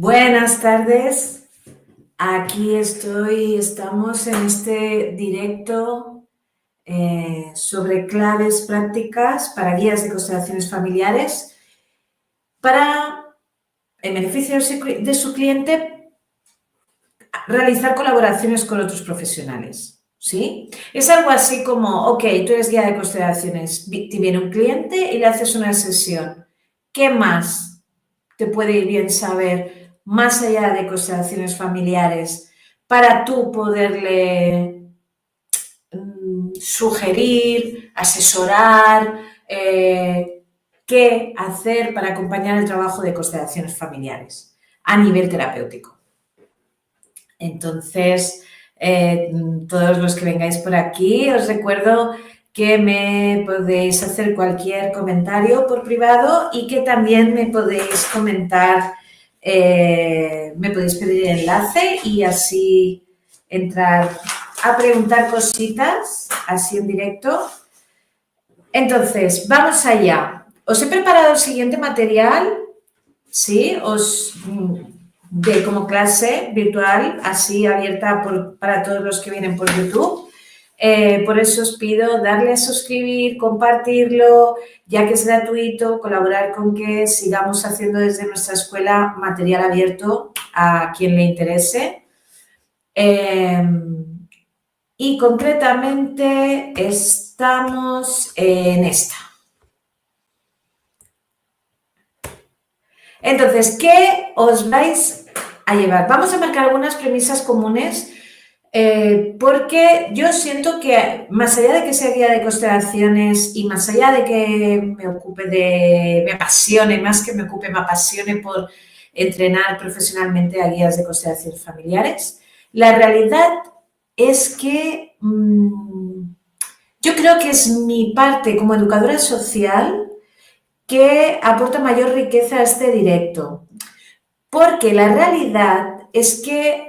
Buenas tardes, aquí estamos en este directo sobre claves prácticas para guías de constelaciones familiares para, en beneficio de su cliente, realizar colaboraciones con otros profesionales, ¿sí? Es algo así como, ok, tú eres guía de constelaciones, te viene un cliente y le haces una sesión. ¿Qué más te puede ir bien saber, más allá de constelaciones familiares, para tú poderle sugerir, asesorar, qué hacer para acompañar el trabajo de constelaciones familiares a nivel terapéutico? Entonces, todos los que vengáis por aquí, os recuerdo que me podéis hacer cualquier comentario por privado y que también me podéis comentar, me podéis pedir el enlace y así entrar a preguntar cositas, así en directo. Entonces, vamos allá. Os he preparado el siguiente material, ¿sí? De como clase virtual, así abierta para todos los que vienen por YouTube. Por eso os pido darle a suscribir, compartirlo, ya que es gratuito, colaborar con que sigamos haciendo desde nuestra escuela material abierto a quien le interese. Y concretamente estamos en esta. Entonces, ¿qué os vais a llevar? Vamos a marcar algunas premisas comunes porque yo siento que más allá de que sea guía de constelaciones y más allá de que me apasione, más que me ocupe, me apasione por entrenar profesionalmente a guías de constelaciones familiares, la realidad es que yo creo que es mi parte como educadora social que aporta mayor riqueza a este directo. Porque la realidad es que,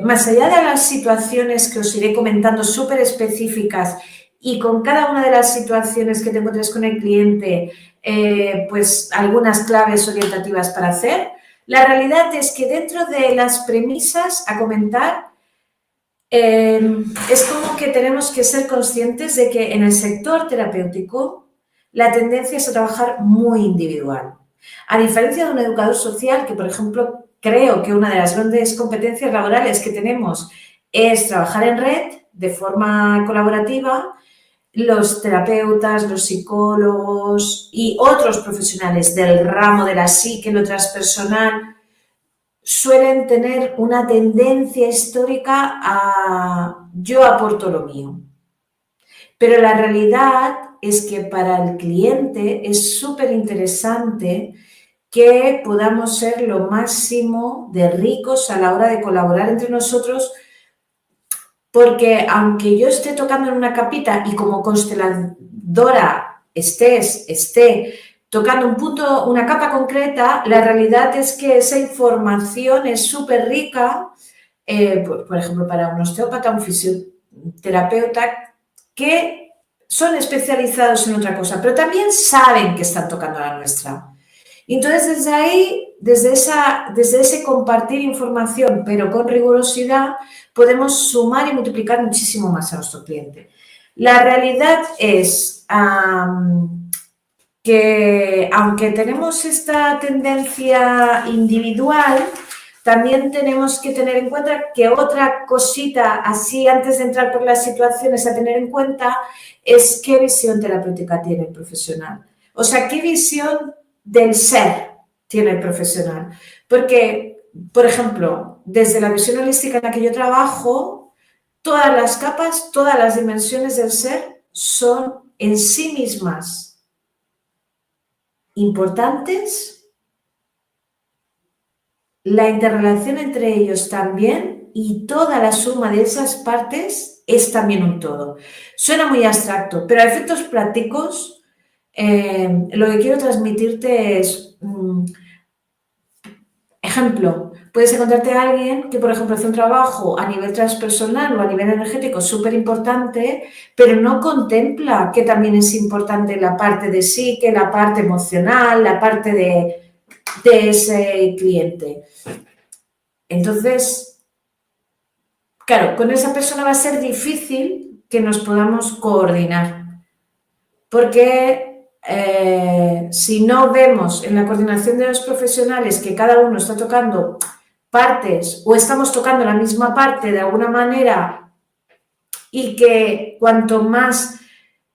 más allá de las situaciones que os iré comentando súper específicas y con cada una de las situaciones que te encuentres con el cliente, pues algunas claves orientativas para hacer, la realidad es que dentro de las premisas a comentar, es como que tenemos que ser conscientes de que en el sector terapéutico la tendencia es a trabajar muy individual. A diferencia de un educador social que, por ejemplo, creo que una de las grandes competencias laborales que tenemos es trabajar en red de forma colaborativa, los terapeutas, los psicólogos y otros profesionales del ramo de la psique, lo transpersonal, suelen tener una tendencia histórica a yo aporto lo mío. Pero la realidad es que para el cliente es súper interesante que podamos ser lo máximo de ricos a la hora de colaborar entre nosotros, porque aunque yo esté tocando en una capita y como consteladora esté tocando un punto, una capa concreta, la realidad es que esa información es súper rica, por ejemplo, para un osteópata, un fisioterapeuta, que son especializados en otra cosa, pero también saben que están tocando la nuestra. Y entonces desde ahí, desde ese compartir información, pero con rigurosidad, podemos sumar y multiplicar muchísimo más a nuestro cliente. La realidad es que aunque tenemos esta tendencia individual, también tenemos que tener en cuenta que otra cosita, así antes de entrar por las situaciones a tener en cuenta, es qué visión terapéutica tiene el profesional. O sea, qué visión del ser tiene el profesional. Porque, por ejemplo, desde la visión holística en la que yo trabajo, todas las capas, todas las dimensiones del ser son en sí mismas importantes, la interrelación entre ellos también, y toda la suma de esas partes es también un todo. Suena muy abstracto, pero a efectos prácticos, lo que quiero transmitirte es, ejemplo, puedes encontrarte a alguien que, por ejemplo, hace un trabajo a nivel transpersonal o a nivel energético súper importante, pero no contempla que también es importante la parte de psique, la parte emocional, la parte de de ese cliente. Entonces, claro, con esa persona va a ser difícil que nos podamos coordinar, porque si no vemos en la coordinación de los profesionales que cada uno está tocando partes o estamos tocando la misma parte de alguna manera y que cuanto más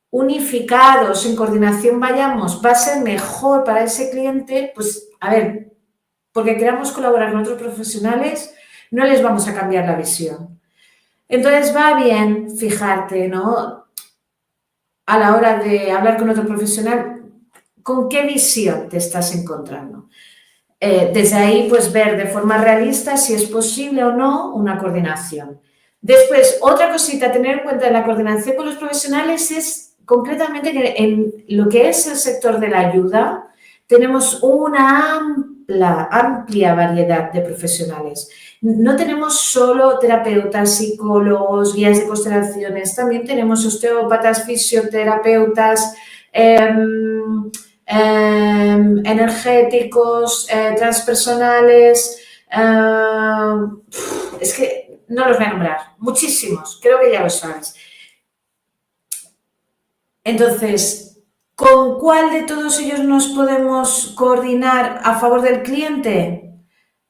unificados en coordinación vayamos va a ser mejor para ese cliente, pues a ver, porque queramos colaborar con otros profesionales, no les vamos a cambiar la visión. Entonces va bien fijarte, ¿no? A la hora de hablar con otro profesional, ¿con qué visión te estás encontrando? Desde ahí, pues ver de forma realista si es posible o no una coordinación. Después, otra cosita a tener en cuenta en la coordinación con los profesionales es concretamente que en lo que es el sector de la ayuda tenemos una amplia variedad de profesionales. No tenemos solo terapeutas, psicólogos, guías de constelaciones, también tenemos osteópatas, fisioterapeutas, energéticos, transpersonales, es que no los voy a nombrar, muchísimos, creo que ya lo sabes. Entonces, ¿con cuál de todos ellos nos podemos coordinar a favor del cliente?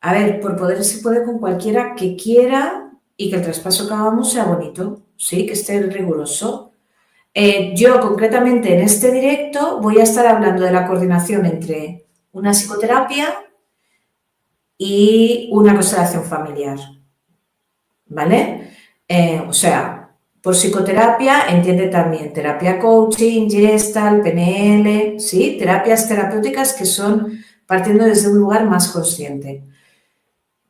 A ver, por poder se puede con cualquiera que quiera y que el traspaso que hagamos sea bonito, sí, que esté riguroso. Yo concretamente en este directo voy a estar hablando de la coordinación entre una psicoterapia y una constelación familiar, ¿vale? O sea, por psicoterapia entiende también terapia coaching, Gestalt, PNL, ¿sí? Terapias terapéuticas que son partiendo desde un lugar más consciente.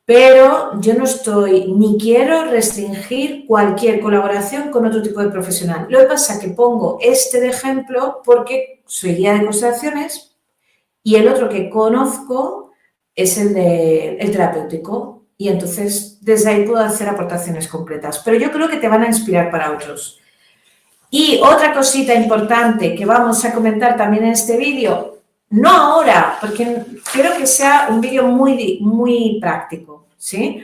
Pero yo no estoy ni quiero restringir cualquier colaboración con otro tipo de profesional. Lo que pasa es que pongo este de ejemplo porque soy guía de constelaciones y el otro que conozco es el terapéutico y entonces desde ahí puedo hacer aportaciones concretas. Pero yo creo que te van a inspirar para otros. Y otra cosita importante que vamos a comentar también en este vídeo, no ahora, porque quiero que sea un vídeo muy práctico, ¿sí?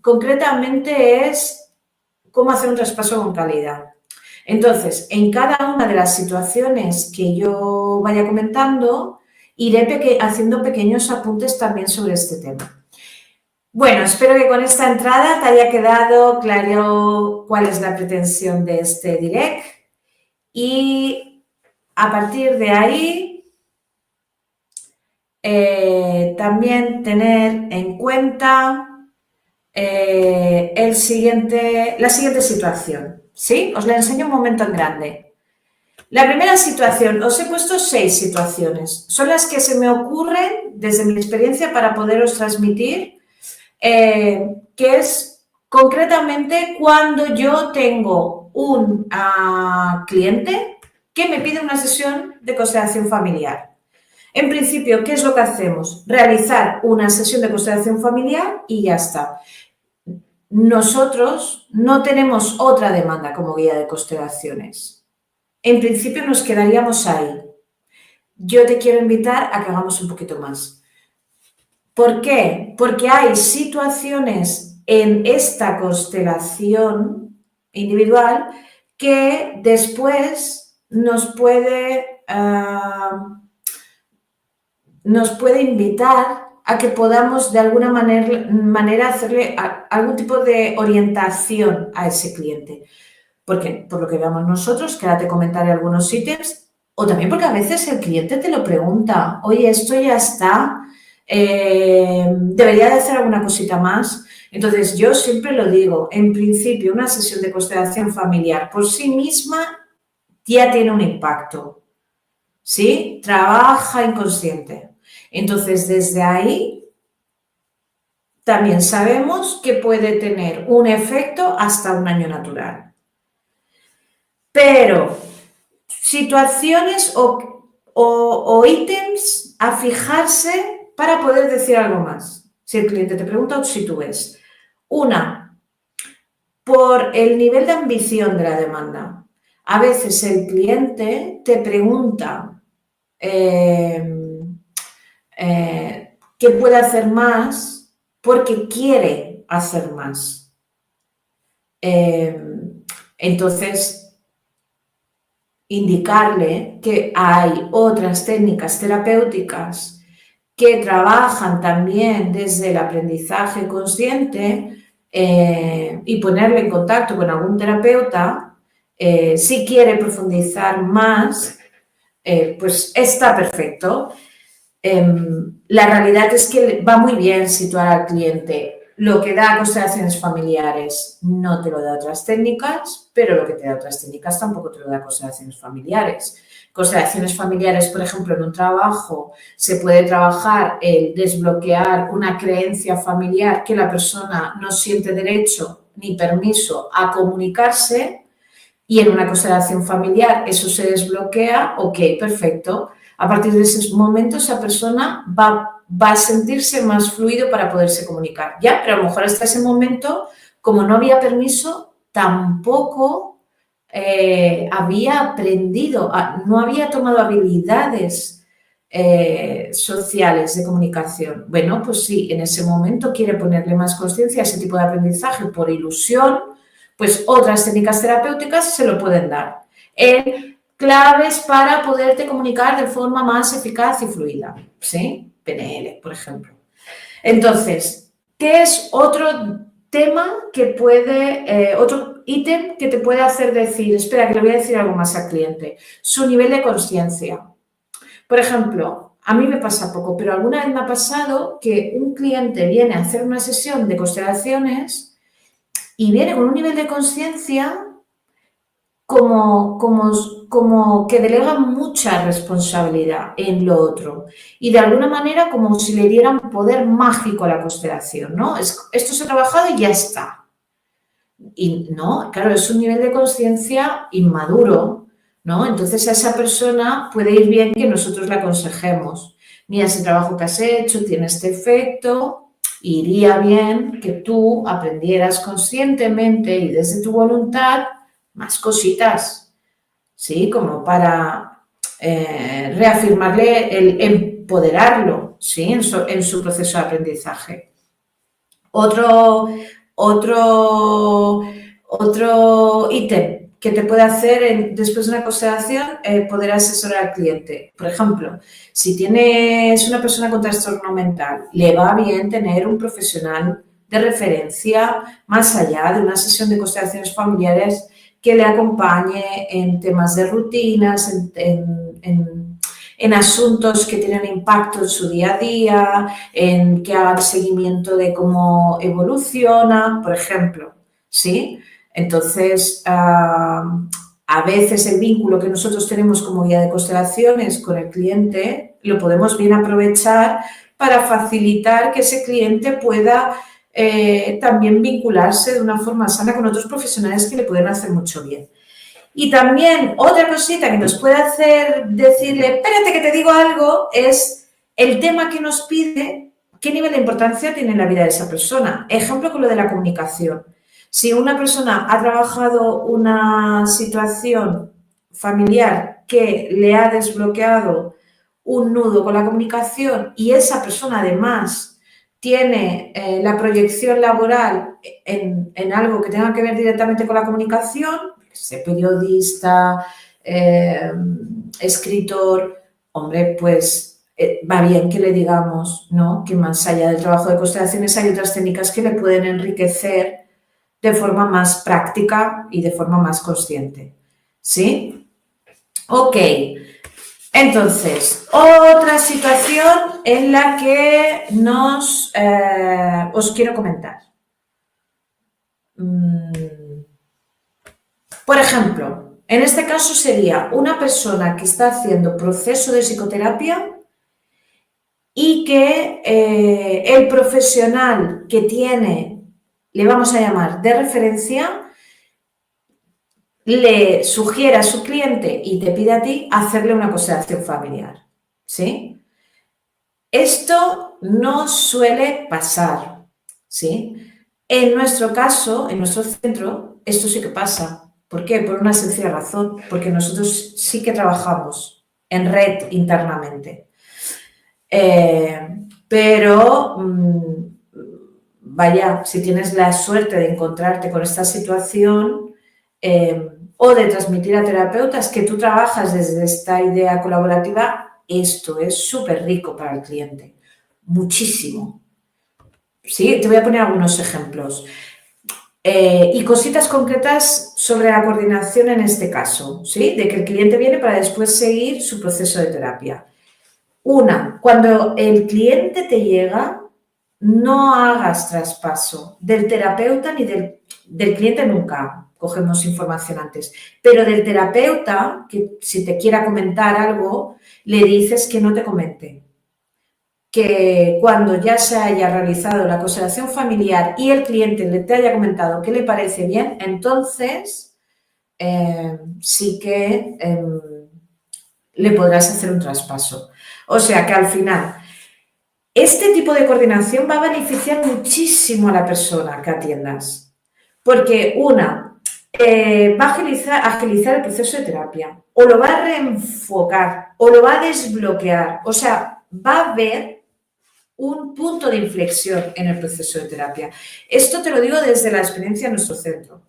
Concretamente es cómo hacer un traspaso con calidad. Entonces, en cada una de las situaciones que yo vaya comentando, iré haciendo pequeños apuntes también sobre este tema. Bueno, espero que con esta entrada te haya quedado claro cuál es la pretensión de este direct y a partir de ahí también tener en cuenta la siguiente situación, ¿sí? Os la enseño un momento en grande. La primera situación, os he puesto 6 situaciones, son las que se me ocurren desde mi experiencia para poderos transmitir, que es concretamente cuando yo tengo un cliente que me pide una sesión de constelación familiar. En principio, ¿qué es lo que hacemos? Realizar una sesión de constelación familiar y ya está. Nosotros no tenemos otra demanda como guía de constelaciones. En principio nos quedaríamos ahí. Yo te quiero invitar a que hagamos un poquito más. ¿Por qué? Porque hay situaciones en esta constelación individual que después nos puede invitar a que podamos de alguna manera hacerle algún tipo de orientación a ese cliente. Porque por lo que veamos nosotros, que ahora te comentaré algunos ítems, o también porque a veces el cliente te lo pregunta, oye, esto ya está, debería de hacer alguna cosita más. Entonces yo siempre lo digo, en principio una sesión de constelación familiar por sí misma ya tiene un impacto, ¿sí? Trabaja inconsciente. Entonces desde ahí también sabemos que puede tener un efecto hasta un año natural. Pero situaciones o ítems a fijarse para poder decir algo más. Si el cliente te pregunta o si tú ves. Una, por el nivel de ambición de la demanda. A veces el cliente te pregunta que puede hacer más porque quiere hacer más. Entonces, indicarle que hay otras técnicas terapéuticas que trabajan también desde el aprendizaje consciente y ponerle en contacto con algún terapeuta, si quiere profundizar más, pues está perfecto. La realidad es que va muy bien situar al cliente. Lo que da constelaciones familiares no te lo da otras técnicas, pero lo que te da otras técnicas tampoco te lo da constelaciones familiares. Constelaciones familiares, por ejemplo, en un trabajo se puede trabajar el desbloquear una creencia familiar que la persona no siente derecho ni permiso a comunicarse, y en una constelación familiar eso se desbloquea. Ok, perfecto. A partir de ese momento esa persona va a sentirse más fluido para poderse comunicar. Ya, pero a lo mejor hasta ese momento, como no había permiso, tampoco había aprendido, no había tomado habilidades sociales de comunicación. Bueno, pues sí, en ese momento quiere ponerle más conciencia a ese tipo de aprendizaje por ilusión, pues otras técnicas terapéuticas se lo pueden dar. Claves para poderte comunicar de forma más eficaz y fluida, ¿sí? PNL, por ejemplo. Entonces, ¿qué es otro tema que puede, otro ítem que te puede hacer decir, espera, que le voy a decir algo más al cliente? Su nivel de conciencia. Por ejemplo, a mí me pasa poco, pero alguna vez me ha pasado que un cliente viene a hacer una sesión de constelaciones y viene con un nivel de conciencia como que delega mucha responsabilidad en lo otro y de alguna manera como si le dieran poder mágico a la constelación, ¿no? Esto se ha trabajado y ya está. Y no, claro, es un nivel de conciencia inmaduro, ¿no? Entonces a esa persona puede ir bien que nosotros la aconsejemos. Mira, ese trabajo que has hecho tiene este efecto, iría bien que tú aprendieras conscientemente y desde tu voluntad más cositas, ¿sí? Como para reafirmarle el empoderarlo, ¿sí? En su proceso de aprendizaje. Otro ítem que te puede hacer después de una constelación, poder asesorar al cliente. Por ejemplo, si tienes una persona con trastorno mental, le va bien tener un profesional de referencia más allá de una sesión de constelaciones familiares que le acompañe en temas de rutinas, en asuntos que tienen impacto en su día a día, en que haga el seguimiento de cómo evoluciona, por ejemplo, ¿sí? Entonces, a veces el vínculo que nosotros tenemos como guía de constelaciones con el cliente lo podemos bien aprovechar para facilitar que ese cliente pueda también vincularse de una forma sana con otros profesionales que le pueden hacer mucho bien. Y también otra cosita que nos puede hacer decirle, espérate que te digo algo, es el tema que nos pide, qué nivel de importancia tiene en la vida de esa persona. Ejemplo con lo de la comunicación. Si una persona ha trabajado una situación familiar que le ha desbloqueado un nudo con la comunicación y esa persona además tiene la proyección laboral en algo que tenga que ver directamente con la comunicación, periodista, escritor, hombre, pues va bien que le digamos, ¿no?, que más allá del trabajo de constelaciones hay otras técnicas que le pueden enriquecer de forma más práctica y de forma más consciente. ¿Sí? Ok. Entonces, otra situación en la que os quiero comentar. Por ejemplo, en este caso sería una persona que está haciendo proceso de psicoterapia y que el profesional que tiene, le vamos a llamar de referencia, le sugiere a su cliente y te pide a ti hacerle una constelación familiar, ¿sí? Esto no suele pasar, ¿sí? En nuestro caso, en nuestro centro, esto sí que pasa. ¿Por qué? Por una sencilla razón, porque nosotros sí que trabajamos en red internamente. Pero vaya, si tienes la suerte de encontrarte con esta situación o de transmitir a terapeutas que tú trabajas desde esta idea colaborativa, esto es súper rico para el cliente, muchísimo. Sí, te voy a poner algunos ejemplos. Y cositas concretas sobre la coordinación en este caso, ¿sí? De que el cliente viene para después seguir su proceso de terapia. Una, cuando el cliente te llega, no hagas traspaso del terapeuta ni del cliente nunca. Cogemos información antes. Pero del terapeuta, que si te quiera comentar algo, le dices que no te comente. Que cuando ya se haya realizado la constelación familiar y el cliente le te haya comentado que le parece bien, entonces sí que le podrás hacer un traspaso. O sea que al final, este tipo de coordinación va a beneficiar muchísimo a la persona que atiendas. Porque una, va a agilizar el proceso de terapia, o lo va a reenfocar, o lo va a desbloquear. O sea, va a haber un punto de inflexión en el proceso de terapia. Esto te lo digo desde la experiencia en nuestro centro.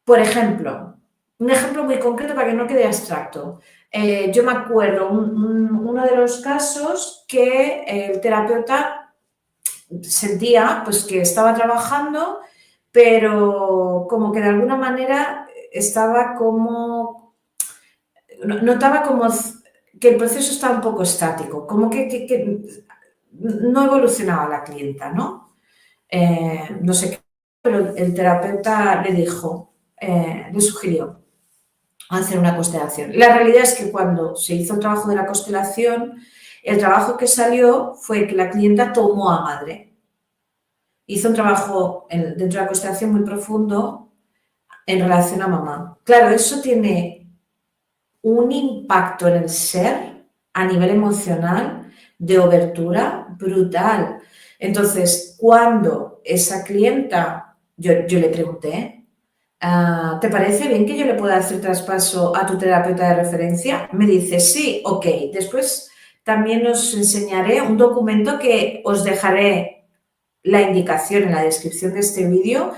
Por ejemplo, un ejemplo muy concreto para que no quede abstracto. Yo me acuerdo uno de los casos que el terapeuta sentía pues, que estaba trabajando, pero como que de alguna manera estaba como... Notaba como que el proceso estaba un poco estático, como que no evolucionaba la clienta, ¿no? No sé qué, pero el terapeuta le dijo, le sugirió hacer una constelación. La realidad es que cuando se hizo el trabajo de la constelación, el trabajo que salió fue que la clienta tomó a madre. Hizo un trabajo dentro de la constelación muy profundo en relación a mamá. Claro, eso tiene un impacto en el ser a nivel emocional de obertura brutal. Entonces, cuando esa clienta, yo le pregunté, ¿te parece bien que yo le pueda hacer traspaso a tu terapeuta de referencia? Me dice, sí, ok. Después también os enseñaré un documento que os dejaré la indicación en la descripción de este vídeo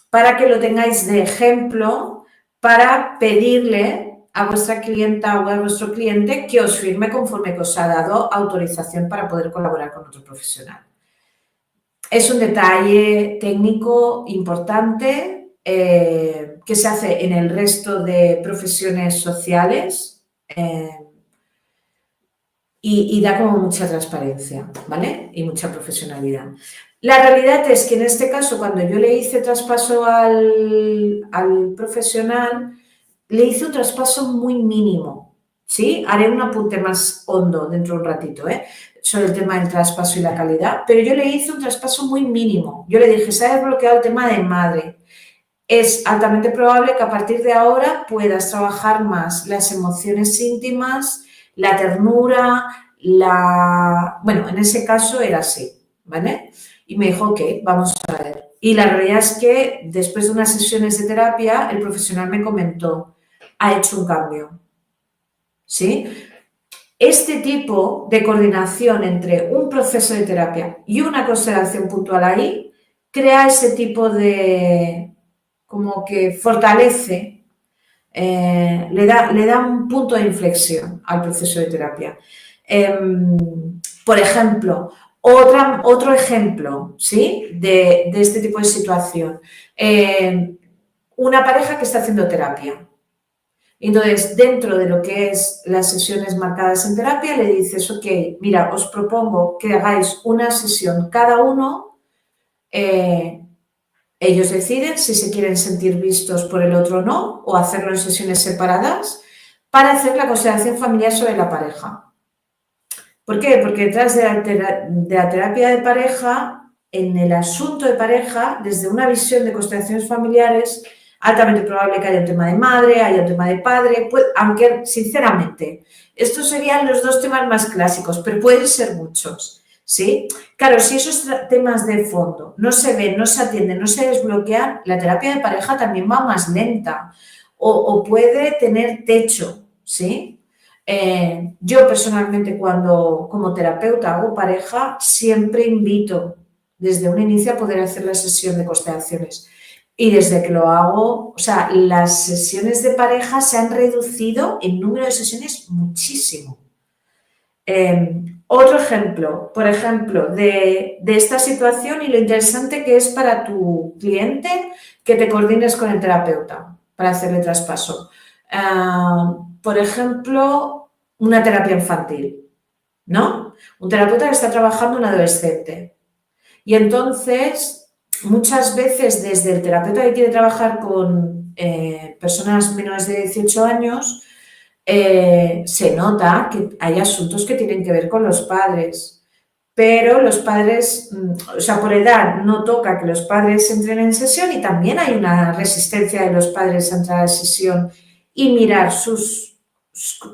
para que lo tengáis de ejemplo para pedirle a vuestra clienta o a vuestro cliente que os firme conforme que os ha dado autorización para poder colaborar con otro profesional. Es un detalle técnico importante que se hace en el resto de profesiones sociales y da como mucha transparencia, ¿vale? Y mucha profesionalidad. La realidad es que en este caso, cuando yo le hice traspaso al profesional, le hice un traspaso muy mínimo, ¿sí? Haré un apunte más hondo dentro de un ratito, sobre el tema del traspaso y la calidad, pero yo le hice un traspaso muy mínimo. Yo le dije, se ha desbloqueado el tema de madre. Es altamente probable que a partir de ahora puedas trabajar más las emociones íntimas, la ternura, Bueno, en ese caso era así, ¿vale? Y me dijo, ok, vamos a ver. Y la realidad es que después de unas sesiones de terapia, el profesional me comentó, ha hecho un cambio, ¿sí? Este tipo de coordinación entre un proceso de terapia y una constelación puntual ahí crea ese tipo de, como que fortalece, le da un punto de inflexión al proceso de terapia. Por ejemplo, otro ejemplo, ¿sí? de este tipo de situación. Una pareja que está haciendo terapia. Entonces, dentro de lo que es las sesiones marcadas en terapia, le dices, ok, mira, os propongo que hagáis una sesión cada uno. Ellos deciden si se quieren sentir vistos por el otro o no, o hacerlo en sesiones separadas, para hacer la constelación familiar sobre la pareja. ¿Por qué? Porque detrás de la terapia de pareja, en el asunto de pareja, desde una visión de constelaciones familiares, altamente probable que haya un tema de madre, haya un tema de padre, aunque sinceramente, estos serían los dos temas más clásicos, pero pueden ser muchos, ¿sí? Claro, si esos temas de fondo no se ven, no se atienden, no se desbloquean, la terapia de pareja también va más lenta o puede tener techo, ¿sí? Yo personalmente cuando como terapeuta hago pareja, siempre invito desde un inicio a poder hacer la sesión de constelaciones. Y desde que lo hago, o sea, las sesiones de pareja se han reducido en número de sesiones muchísimo. Otro ejemplo, por ejemplo, de esta situación y lo interesante que es para tu cliente que te coordines con el terapeuta para hacerle traspaso. Por ejemplo, una terapia infantil, ¿no? Un terapeuta que está trabajando en un adolescente. Y entonces, muchas veces desde el terapeuta que quiere trabajar con personas menores de 18 años, se nota que hay asuntos que tienen que ver con los padres, pero los padres, o sea, por edad no toca que los padres entren en sesión y también hay una resistencia de los padres a entrar a sesión y mirar sus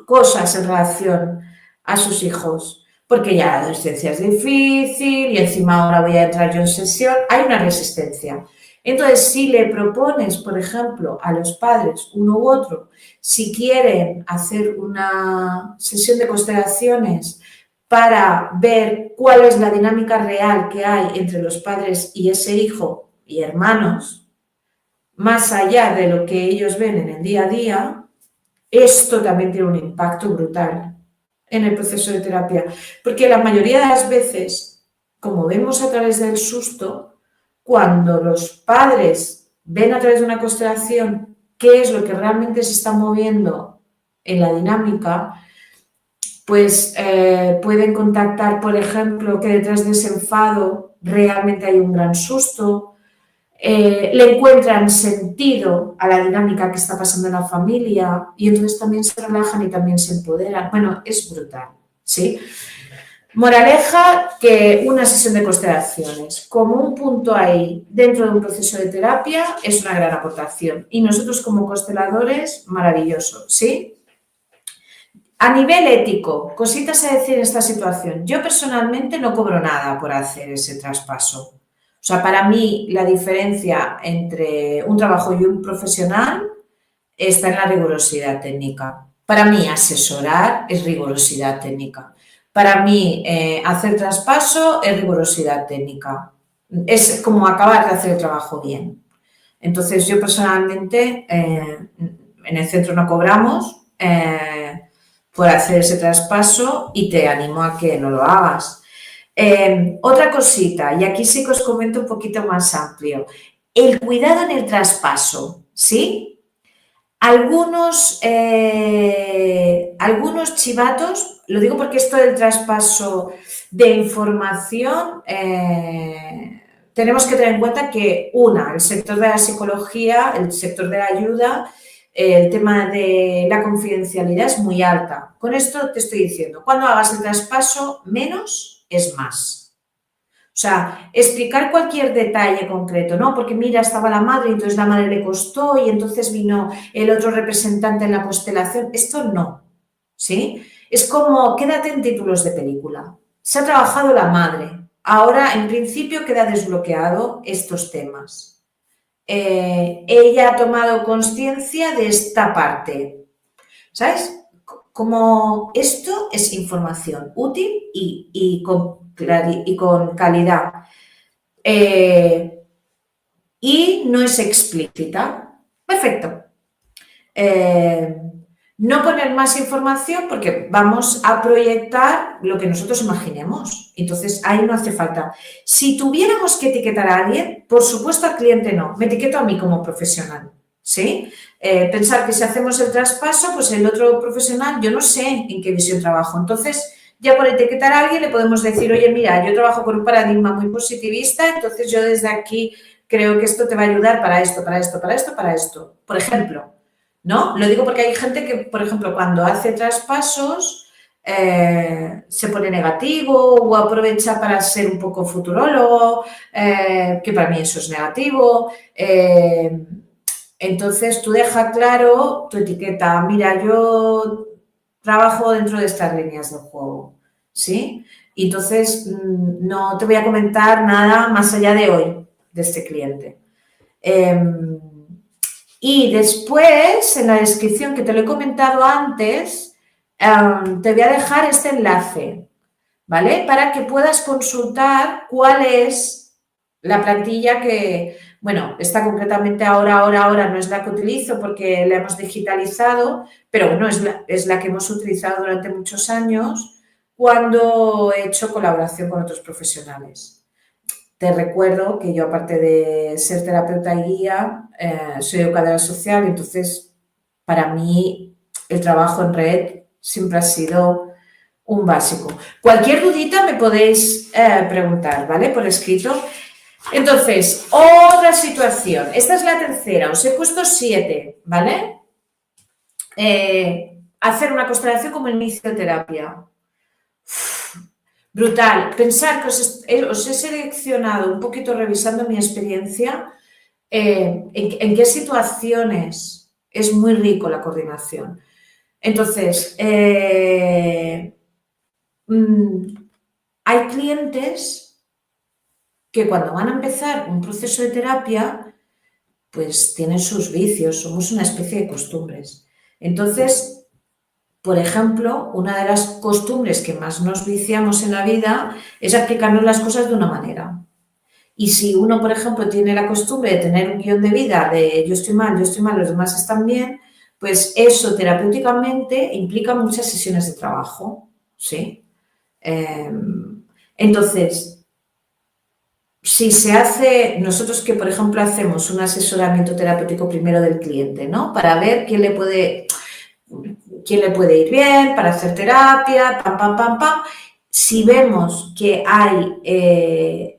cosas en relación a sus hijos, porque ya la adolescencia es difícil y encima ahora voy a entrar yo en sesión, hay una resistencia. Entonces, si le propones, por ejemplo, a los padres, uno u otro, si quieren hacer una sesión de constelaciones para ver cuál es la dinámica real que hay entre los padres y ese hijo y hermanos, más allá de lo que ellos ven en el día a día, esto también tiene un impacto brutal en el proceso de terapia, porque la mayoría de las veces, como vemos a través del susto, cuando los padres ven a través de una constelación qué es lo que realmente se está moviendo en la dinámica, pues pueden contactar, por ejemplo, que detrás de ese enfado realmente hay un gran susto, le encuentran sentido a la dinámica que está pasando en la familia y entonces también se relajan y también se empoderan. Bueno, es brutal, ¿sí? Moraleja, que una sesión de constelaciones como un punto ahí dentro de un proceso de terapia es una gran aportación y nosotros como consteladores, maravilloso, ¿sí? A nivel ético, cositas a decir en esta situación. Yo personalmente no cobro nada por hacer ese traspaso. O sea, para mí la diferencia entre un trabajo y un profesional está en la rigurosidad técnica. Para mí asesorar es rigurosidad técnica. Para mí hacer traspaso es rigurosidad técnica. Es como acabar de hacer el trabajo bien. Entonces yo personalmente en el centro no cobramos por hacer ese traspaso y te animo a que no lo hagas. Otra cosita, y aquí sí que os comento un poquito más amplio, el cuidado en el traspaso, ¿sí? Algunos chivatos, lo digo porque esto del traspaso de información, tenemos que tener en cuenta que, el sector de la psicología, el sector de la ayuda, el tema de la confidencialidad es muy alta. Con esto te estoy diciendo, cuando hagas el traspaso, menos es más. O sea, explicar cualquier detalle concreto, ¿no? Porque mira, estaba la madre y entonces la madre le costó y entonces vino el otro representante en la constelación. Esto no, ¿sí? Es como, quédate en títulos de película. Se ha trabajado la madre. Ahora, en principio, queda desbloqueado estos temas. Ella ha tomado conciencia de esta parte. ¿Sabes? Como esto es información útil y con calidad. Y no es explícita. Perfecto. No poner más información porque vamos a proyectar lo que nosotros imaginemos. Entonces, ahí no hace falta. Si tuviéramos que etiquetar a alguien, por supuesto al cliente no. Me etiqueto a mí como profesional. ¿Sí? Pensar que si hacemos el traspaso, pues el otro profesional, yo no sé en qué visión trabajo. Entonces, ya por etiquetar a alguien le podemos decir, oye, mira, yo trabajo con un paradigma muy positivista, entonces yo desde aquí creo que esto te va a ayudar para esto, para esto, para esto, para esto. Por ejemplo, ¿no? Lo digo porque hay gente que, por ejemplo, cuando hace traspasos se pone negativo o aprovecha para ser un poco futurólogo, que para mí eso es negativo. Entonces tú deja claro tu etiqueta. Mira, yo trabajo dentro de estas líneas de juego, ¿sí? Y entonces no te voy a comentar nada más allá de hoy, de este cliente. Y después, en la descripción que te lo he comentado antes, te voy a dejar este enlace, ¿vale? Para que puedas consultar cuál es la plantilla que, bueno, esta concretamente ahora no es la que utilizo porque la hemos digitalizado, pero bueno, es la que hemos utilizado durante muchos años cuando he hecho colaboración con otros profesionales. Te recuerdo que yo, aparte de ser terapeuta y guía, soy educadora social, entonces para mí el trabajo en red siempre ha sido un básico. Cualquier dudita me podéis preguntar, ¿vale? Por escrito. Entonces, otra situación. Esta es la tercera. Os he puesto 7, ¿vale? Hacer una constelación como inicio de terapia. Brutal. Pensar que os he seleccionado un poquito revisando mi experiencia en qué situaciones es muy rico la coordinación. Entonces, hay clientes que cuando van a empezar un proceso de terapia, pues tienen sus vicios, somos una especie de costumbres. Entonces, por ejemplo, una de las costumbres que más nos viciamos en la vida es aplicarnos las cosas de una manera. Y si uno, por ejemplo, tiene la costumbre de tener un guión de vida de yo estoy mal, los demás están bien, pues eso terapéuticamente implica muchas sesiones de trabajo, ¿sí? Entonces, si se hace, nosotros que, por ejemplo, hacemos un asesoramiento terapéutico primero del cliente, ¿no? Para ver quién le puede ir bien, para hacer terapia, pam, pam, pam, pam. Si vemos que hay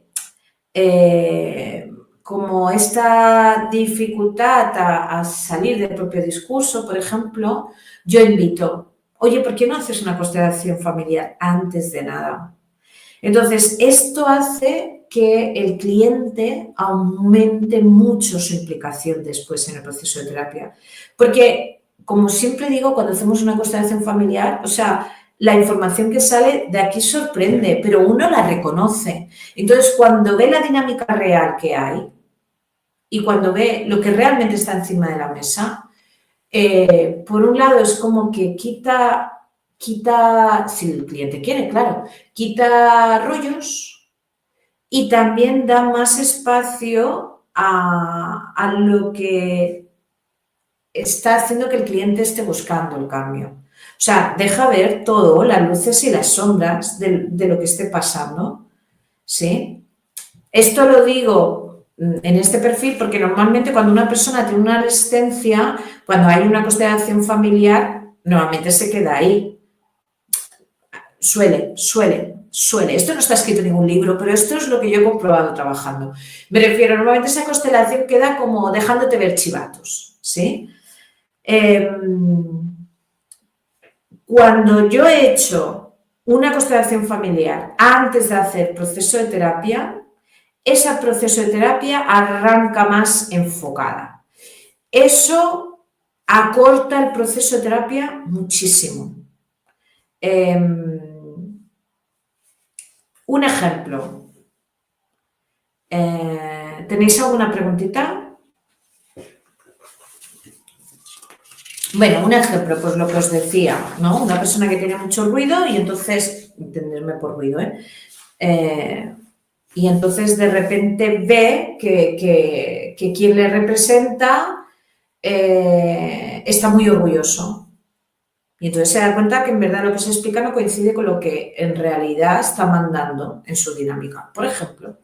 como esta dificultad a salir del propio discurso, por ejemplo, yo invito, oye, ¿por qué no haces una constelación familiar antes de nada? Entonces, esto hace que el cliente aumente mucho su implicación después en el proceso de terapia. Porque, como siempre digo, cuando hacemos una constelación familiar, o sea, la información que sale de aquí sorprende, pero uno la reconoce. Entonces, cuando ve la dinámica real que hay y cuando ve lo que realmente está encima de la mesa, por un lado es como que quita, si el cliente quiere, claro, quita rollos y también da más espacio a lo que está haciendo que el cliente esté buscando el cambio. O sea, deja ver todo, las luces y las sombras de lo que esté pasando, ¿sí? Esto lo digo en este perfil porque normalmente cuando una persona tiene una resistencia, cuando hay una constelación familiar, normalmente se queda ahí. Suele. Esto no está escrito en ningún libro, pero esto es lo que yo he comprobado trabajando. Me refiero, normalmente esa constelación queda como dejándote ver chivatos, ¿sí? Cuando yo he hecho una constelación familiar antes de hacer proceso de terapia, ese proceso de terapia arranca más enfocada. Eso acorta el proceso de terapia muchísimo. Un ejemplo. ¿Tenéis alguna preguntita? Bueno, un ejemplo, pues lo que os decía, ¿no? Una persona que tiene mucho ruido y entonces, entenderme por ruido, y entonces de repente ve que quien le representa está muy orgulloso. Y entonces se da cuenta que en verdad lo que se explica no coincide con lo que en realidad está mandando en su dinámica. Por ejemplo,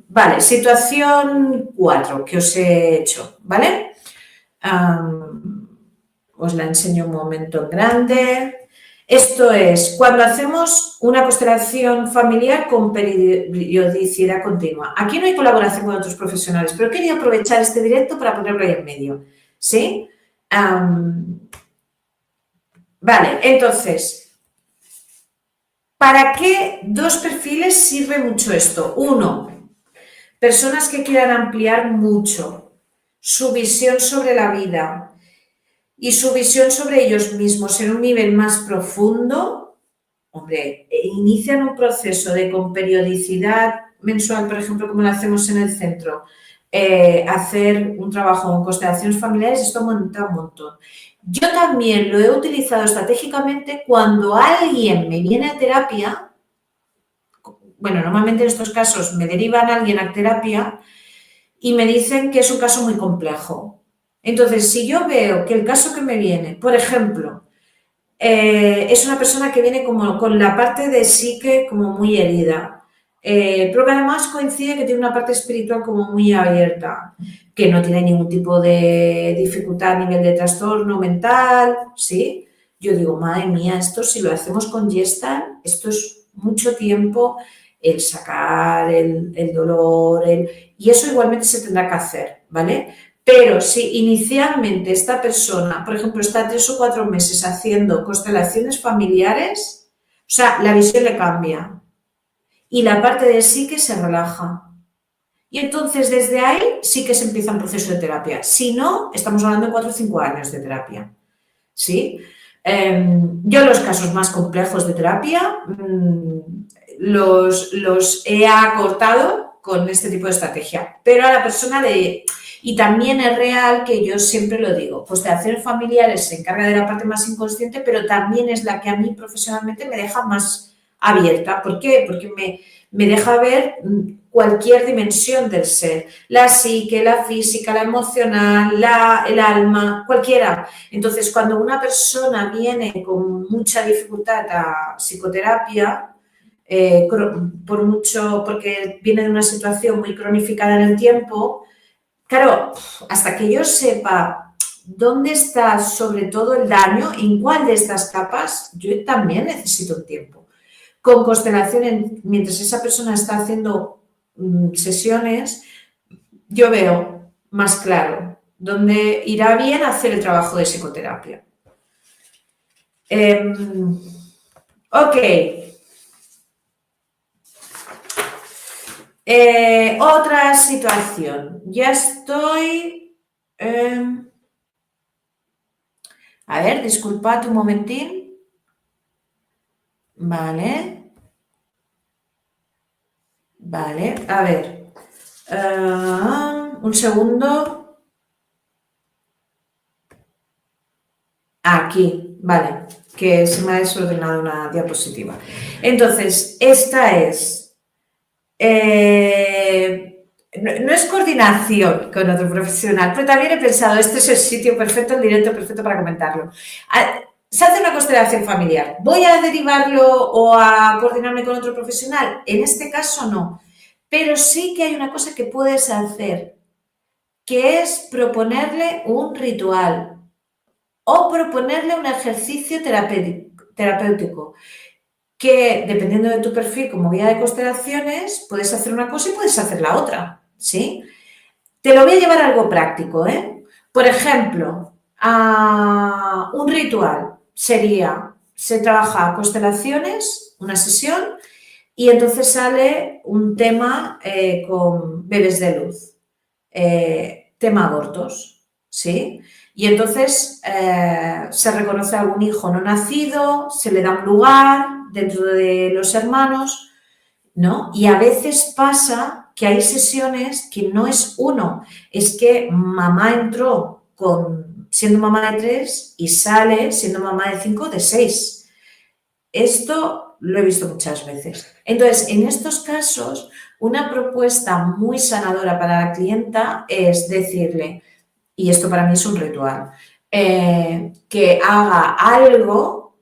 vale, situación 4 que os he hecho, ¿vale? Os la enseño un momento en grande. Esto es cuando hacemos una constelación familiar con periodicidad continua. Aquí no hay colaboración con otros profesionales, pero quería aprovechar este directo para ponerlo ahí en medio. ¿Sí? Vale, entonces, ¿para qué dos perfiles sirve mucho esto? Uno, personas que quieran ampliar mucho su visión sobre la vida y su visión sobre ellos mismos en un nivel más profundo. Hombre, inician un proceso con periodicidad mensual, por ejemplo, como lo hacemos en el centro, hacer un trabajo en constelaciones familiares, esto aumenta un montón. Yo también lo he utilizado estratégicamente cuando alguien me viene a terapia. Bueno, normalmente en estos casos me derivan a alguien a terapia y me dicen que es un caso muy complejo. Entonces, si yo veo que el caso que me viene, por ejemplo, es una persona que viene como con la parte de psique como muy herida, pero que además coincide que tiene una parte espiritual como muy abierta, que no tiene ningún tipo de dificultad a nivel de trastorno mental, ¿sí? Yo digo, madre mía, esto si lo hacemos con Gestalt, esto es mucho tiempo el sacar el dolor, y eso igualmente se tendrá que hacer, ¿vale? Pero si inicialmente esta persona, por ejemplo, está 3 o 4 meses haciendo constelaciones familiares, o sea, la visión le cambia y la parte de psique se relaja. Y entonces desde ahí sí que se empieza un proceso de terapia. Si no, estamos hablando de 4 o 5 años de terapia. ¿Sí? Yo los casos más complejos de terapia los he acortado con este tipo de estrategia, pero a la persona le... Y también es real que yo siempre lo digo, pues de hacer familiares se encarga de la parte más inconsciente, pero también es la que a mí profesionalmente me deja más abierta. ¿Por qué? Porque me deja ver cualquier dimensión del ser, la psique, la física, la emocional, el alma, cualquiera. Entonces, cuando una persona viene con mucha dificultad a psicoterapia, porque viene de una situación muy cronificada en el tiempo, claro, hasta que yo sepa dónde está sobre todo el daño, en cuál de estas capas, yo también necesito un tiempo. Con constelaciones, mientras esa persona está haciendo sesiones, yo veo más claro dónde irá bien hacer el trabajo de psicoterapia. Ok. Otra situación. Ya estoy... a ver, disculpad un momentín. Vale. Vale, a ver. Un segundo. Aquí, vale, que se me ha desordenado una diapositiva. Entonces, esta es... no es coordinación con otro profesional, pero también he pensado, este es el sitio perfecto, el directo perfecto para comentarlo. Se hace una constelación familiar. ¿Voy a derivarlo o a coordinarme con otro profesional? En este caso no. Pero sí que hay una cosa que puedes hacer, que es proponerle un ritual o proponerle un ejercicio terapéutico, que dependiendo de tu perfil como guía de constelaciones, puedes hacer una cosa y puedes hacer la otra, ¿sí? Te lo voy a llevar a algo práctico, ¿eh? Por ejemplo, un ritual sería, se trabaja constelaciones, una sesión, y entonces sale un tema con bebés de luz, tema abortos, ¿sí? Y entonces se reconoce a algún hijo no nacido, se le da un lugar dentro de los hermanos, ¿no? Y a veces pasa que hay sesiones que no es uno, es que mamá entró siendo mamá de 3 y sale siendo mamá de 5 de 6. Esto lo he visto muchas veces. Entonces, en estos casos, una propuesta muy sanadora para la clienta es decirle, y esto para mí es un ritual, que haga algo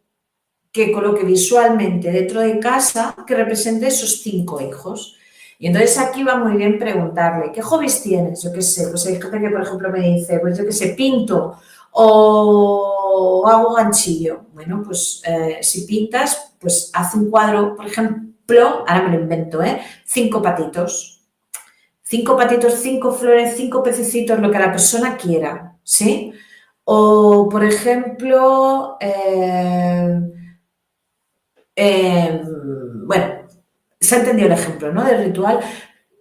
que coloque visualmente dentro de casa que represente esos 5 hijos. Y entonces aquí va muy bien preguntarle, ¿qué hobbies tienes? Yo qué sé, pues hay gente que por ejemplo me dice, pues yo qué sé, pinto o hago ganchillo. Bueno, pues si pintas, pues haz un cuadro, por ejemplo, ahora me lo invento, 5 patitos. 5 patitos, 5 flores, 5 pececitos, lo que la persona quiera, ¿sí? O, por ejemplo, bueno, se ha entendido el ejemplo, ¿no? Del ritual.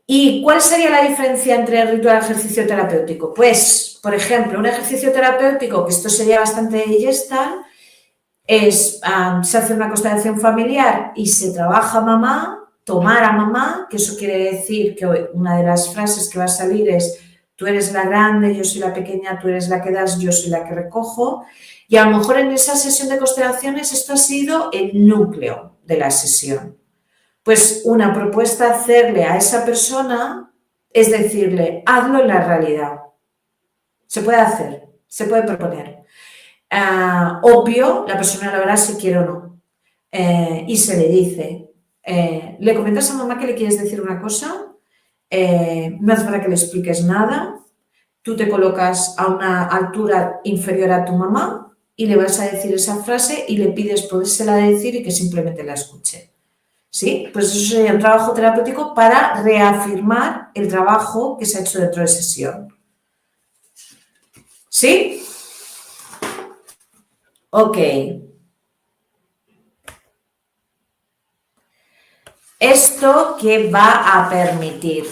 ¿Y cuál sería la diferencia entre el ritual y el ejercicio terapéutico? Pues, por ejemplo, un ejercicio terapéutico, que esto sería bastante Gestalt, es, se hace una constelación familiar y se trabaja mamá, tomar a mamá, que eso quiere decir que una de las frases que va a salir es Tú eres la grande, yo soy la pequeña, tú eres la que das, yo soy la que recojo. Y a lo mejor en esa sesión de constelaciones esto ha sido el núcleo de la sesión. Pues una propuesta hacerle a esa persona es decirle, hazlo en la realidad. Se puede hacer, se puede proponer. Obvio, la persona lo verá si quiere o no. Y se le dice, le comentas a mamá que le quieres decir una cosa, no hace falta que le expliques nada, tú te colocas a una altura inferior a tu mamá y le vas a decir esa frase y le pides podérsela decir y que simplemente la escuche. ¿Sí? Pues eso sería un trabajo terapéutico para reafirmar el trabajo que se ha hecho dentro de sesión. ¿Sí? Ok. ¿Esto qué va a permitir?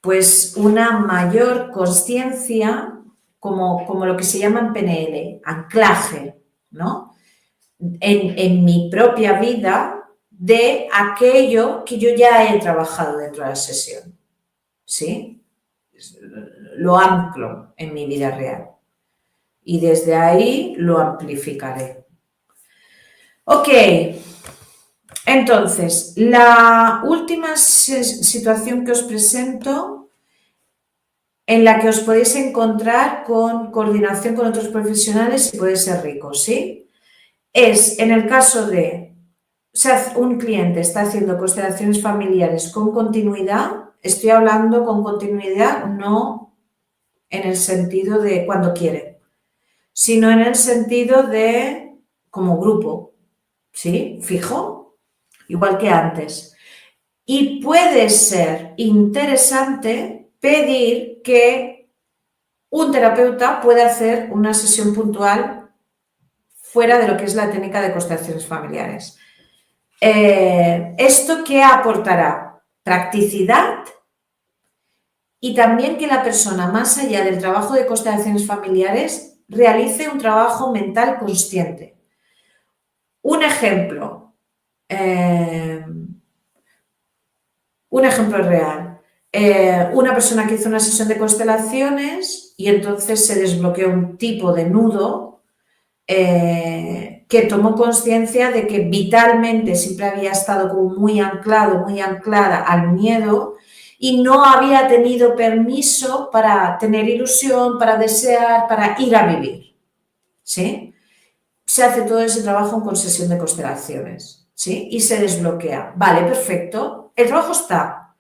Pues una mayor conciencia, como lo que se llama en PNL, anclaje, ¿no? En mi propia vida de aquello que yo ya he trabajado dentro de la sesión, ¿sí? Lo anclo en mi vida real y desde ahí lo amplificaré. Ok, entonces, la última situación que os presento en la que os podéis encontrar con coordinación con otros profesionales y puede ser rico, ¿sí? Es en el caso de, o sea, un cliente está haciendo constelaciones familiares con continuidad, estoy hablando con continuidad no en el sentido de cuando quiere, sino en el sentido de como grupo, ¿sí? Fijo, igual que antes. Y puede ser interesante pedir que un terapeuta pueda hacer una sesión puntual fuera de lo que es la técnica de constelaciones familiares. ¿Esto qué aportará? Practicidad y también que la persona, más allá del trabajo de constelaciones familiares, realice un trabajo mental consciente. Un ejemplo real. Una persona que hizo una sesión de constelaciones y entonces se desbloqueó un tipo de nudo que tomó conciencia de que vitalmente siempre había estado como muy anclado, muy anclada al miedo y no había tenido permiso para tener ilusión, para desear, para ir a vivir. ¿Sí? Se hace todo ese trabajo con sesión de constelaciones, ¿sí? Y se desbloquea. Vale, perfecto. El trabajo está.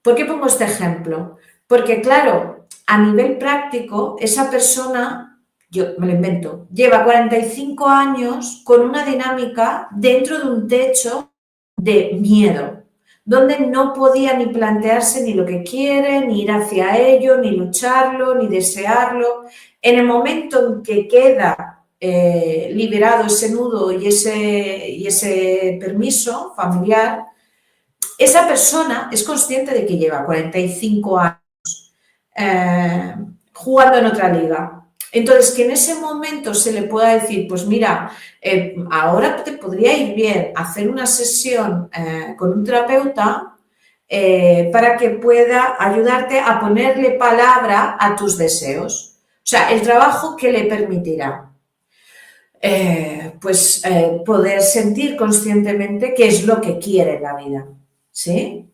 ¿Por qué pongo este ejemplo? Porque, claro, a nivel práctico, esa persona, yo me lo invento, lleva 45 años con una dinámica dentro de un techo de miedo, donde no podía ni plantearse ni lo que quiere, ni ir hacia ello, ni lucharlo, ni desearlo. En el momento en que queda liberado ese nudo y ese permiso familiar, esa persona es consciente de que lleva 45 años jugando en otra liga. Entonces, que en ese momento se le pueda decir, pues mira, ahora te podría ir bien hacer una sesión con un terapeuta para que pueda ayudarte a ponerle palabra a tus deseos. O sea, el trabajo que le permitirá poder sentir conscientemente qué es lo que quiere en la vida. ¿Sí?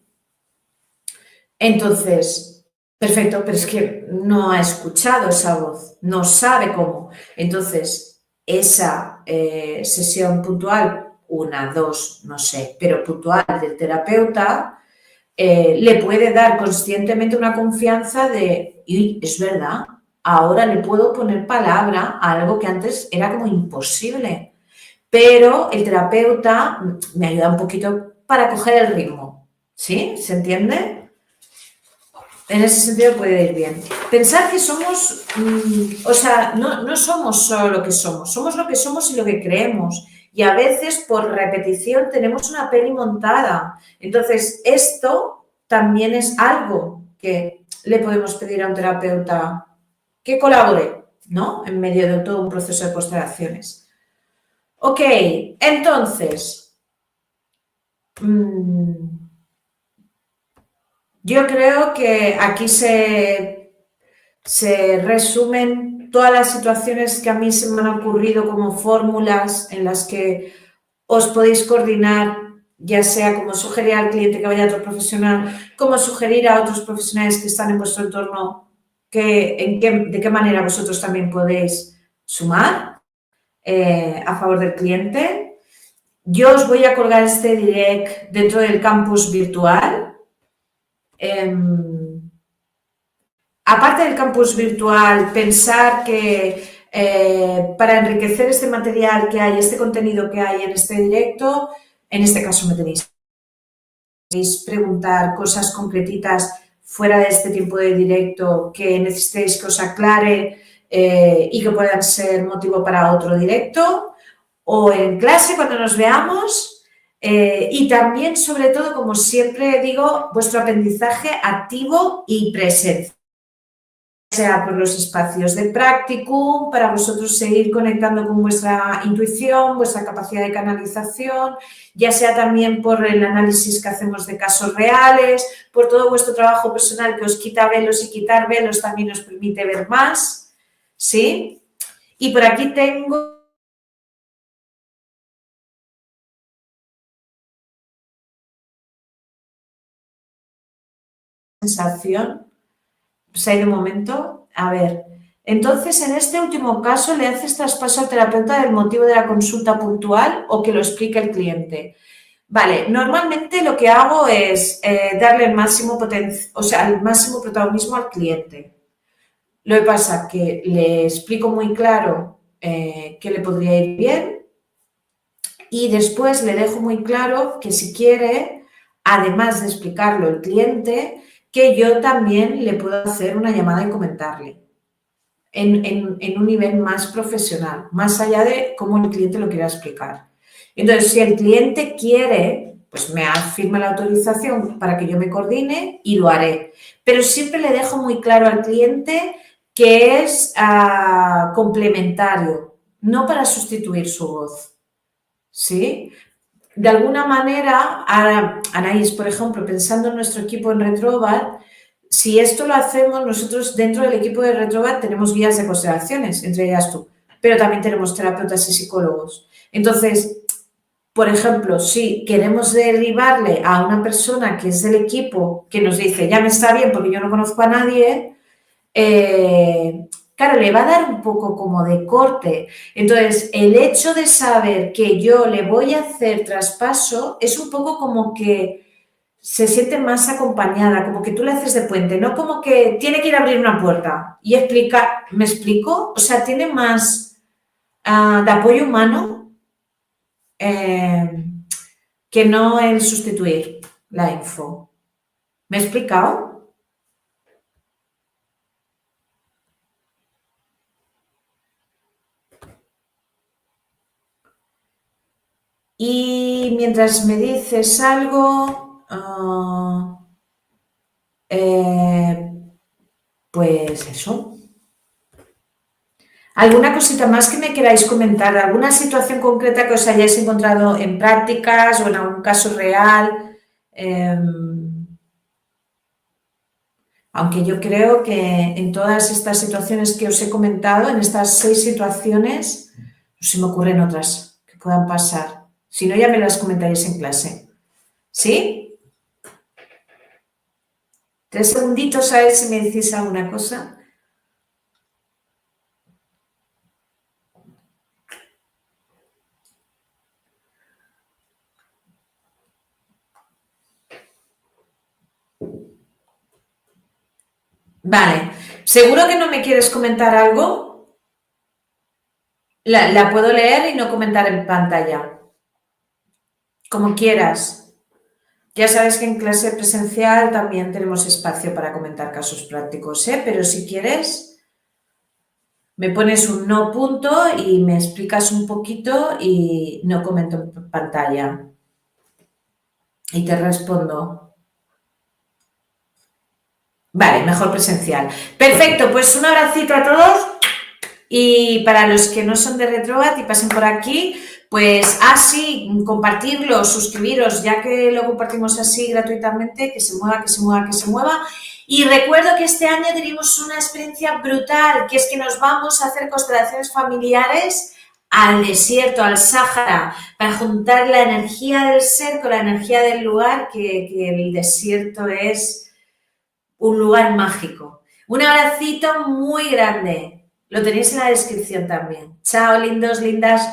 Entonces, perfecto, pero es que no ha escuchado esa voz, no sabe cómo. Entonces, esa sesión puntual, una, dos, no sé, pero puntual del terapeuta, le puede dar conscientemente una confianza de, y es verdad, ahora le puedo poner palabra a algo que antes era como imposible, pero el terapeuta me ayuda un poquito para coger el ritmo, ¿sí? ¿Se entiende? En ese sentido puede ir bien. Pensar que somos, no somos solo lo que somos lo que somos y lo que creemos. Y a veces por repetición tenemos una peli montada. Entonces, esto también es algo que le podemos pedir a un terapeuta que colabore, ¿no? En medio de todo un proceso de constelaciones. Ok, entonces, Yo creo que aquí se resumen todas las situaciones que a mí se me han ocurrido como fórmulas en las que os podéis coordinar, ya sea como sugerir al cliente que vaya a otro profesional, como sugerir a otros profesionales que están en vuestro entorno de qué manera vosotros también podéis sumar a favor del cliente. Yo os voy a colgar este direct dentro del campus virtual. Aparte del campus virtual, pensar que para enriquecer este material que hay, este contenido que hay en este directo, en este caso me tenéis preguntar cosas concretitas fuera de este tiempo de directo que necesitéis que os aclare y que puedan ser motivo para otro directo, o en clase cuando nos veamos. Y también, sobre todo, como siempre digo, vuestro aprendizaje activo y presente, sea por los espacios de practicum, para vosotros seguir conectando con vuestra intuición, vuestra capacidad de canalización, ya sea también por el análisis que hacemos de casos reales, por todo vuestro trabajo personal que os quita velos, y quitar velos también os permite ver más, ¿sí? Y por aquí tengo sensación. Pues ahí de momento, a ver. Entonces, en este último caso, ¿le haces traspaso al terapeuta del motivo de la consulta puntual o que lo explique el cliente? Vale, normalmente lo que hago es darle el máximo el máximo protagonismo al cliente. Lo que pasa es que le explico muy claro que le podría ir bien y después le dejo muy claro que si quiere, además de explicarlo el cliente, que yo también le puedo hacer una llamada y comentarle en un nivel más profesional, más allá de cómo el cliente lo quiera explicar. Entonces, si el cliente quiere, pues me firma la autorización para que yo me coordine y lo haré. Pero siempre le dejo muy claro al cliente que es complementario, no para sustituir su voz. ¿Sí? De alguna manera, Anaís, por ejemplo, pensando en nuestro equipo en Retrobat, si esto lo hacemos, nosotros dentro del equipo de Retrobat tenemos guías de constelaciones, entre ellas tú, pero también tenemos terapeutas y psicólogos. Entonces, por ejemplo, si queremos derivarle a una persona que es del equipo que nos dice, ya me está bien porque yo no conozco a nadie, claro, le va a dar un poco como de corte. Entonces, el hecho de saber que yo le voy a hacer traspaso es un poco como que se siente más acompañada, como que tú le haces de puente, no como que tiene que ir a abrir una puerta y explicar, ¿me explico? O sea, tiene más de apoyo humano eh, que no el sustituir la info. ¿Me he explicado? Y mientras me dices algo, eh, pues eso. ¿Alguna cosita más que me queráis comentar? ¿Alguna situación concreta que os hayáis encontrado en prácticas o en algún caso real? Aunque yo creo que en todas estas situaciones que os he comentado, en estas 6 situaciones, no se me ocurren otras que puedan pasar. Si no, ya me las comentaréis en clase. ¿Sí? 3 segunditos a ver si me decís alguna cosa. Vale. ¿Seguro que no me quieres comentar algo? La puedo leer y no comentar en pantalla. Como quieras. Ya sabes que en clase presencial también tenemos espacio para comentar casos prácticos, ¿eh? Pero si quieres, me pones un no punto y me explicas un poquito y no comento en pantalla. Y te respondo. Vale, mejor presencial. Perfecto, pues un abracito a todos y para los que no son de Retrobat y pasen por aquí, Pues así, compartirlo, suscribiros, ya que lo compartimos así gratuitamente, que se mueva, que se mueva, que se mueva. Y recuerdo que este año tenemos una experiencia brutal, que es que nos vamos a hacer constelaciones familiares al desierto, al Sáhara, para juntar la energía del ser con la energía del lugar, que el desierto es un lugar mágico. Un abracito muy grande. Lo tenéis en la descripción también. Chao, lindos, lindas.